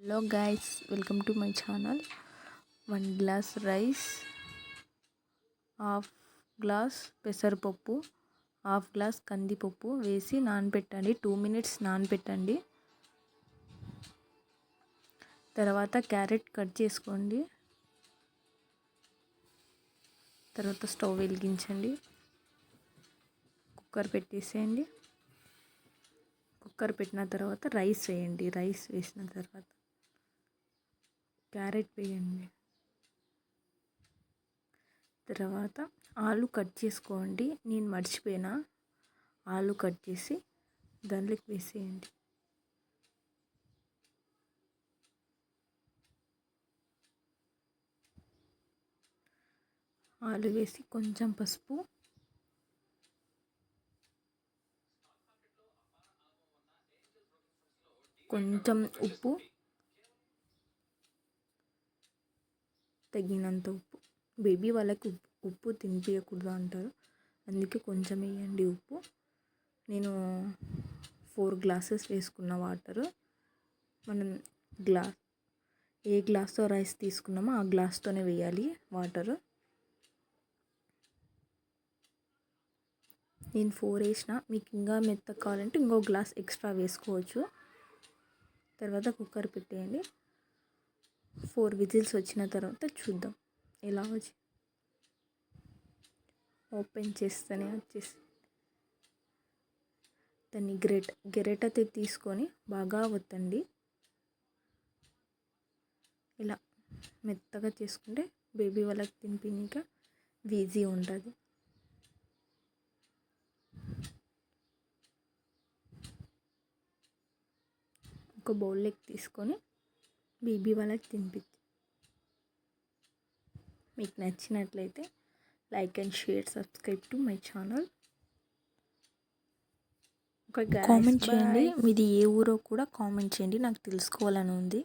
Hello guys, welcome to my channel. 1 glass rice, half glass పెసరపప్పు, half glass కందిపప్పు వేసి నానబెట్టండి. 2 minutes నానబెట్టండి. తర్వాత carrot cut చేసుకోండి. తర్వాత స్టవ్ వెలిగించండి. కుక్కర్ పెట్టేసేయండి. కుక్కర్ పెట్టిన తర్వాత రైస్ వేయండి. రైస్ వేసిన తర్వాత క్యారెట్ వేయండి. తర్వాత ఆలు కట్ చేసుకోండి. నేను మర్చిపోయినా, ఆలు కట్ చేసి దాంట్లోకి వేసేయండి. ఆలు వేసి కొంచెం పసుపు, కొంచెం ఉప్పు, తగినంత ఉప్పు. బేబీ వాళ్ళకి ఉప్పు తినిపించకూడదు అంటారు, అందుకే కొంచెం వేయండి ఉప్పు. నేను 4 glasses వేసుకున్న వాటర్. మనం ఏ గ్లాస్తో రైస్ తీసుకున్నామో ఆ గ్లాస్తోనే వేయాలి వాటర్. నేను 4 వేసిన, మీకు ఇంకా మెత్తగా కావాలంటే ఇంకో గ్లాస్ ఎక్స్ట్రా వేసుకోవచ్చు. తర్వాత కుక్కర్ పెట్టేయండి. 4 విజిల్స్ వచ్చిన తర్వాత చూద్దాం ఎలా వచ్చి. ఓపెన్ చేస్తేనే వచ్చేసి దాన్ని గెరెటతో తీసుకొని బాగా ఒత్తండి. ఇలా మెత్తగా చేసుకుంటే బేబీ వాళ్ళకి తినిపించక ఈజీ ఉంటుంది. ఒక బౌల్లోకి తీసుకొని బేబీ వాళ్ళకి తినిపించి. మీకు నచ్చినట్లయితే like and share, subscribe to my channel. Comment చేయండి, మీది ఏ ఊరో కూడా కామెంట్ చేయండి, నాకు తెలుసుకోవాలని ఉంది.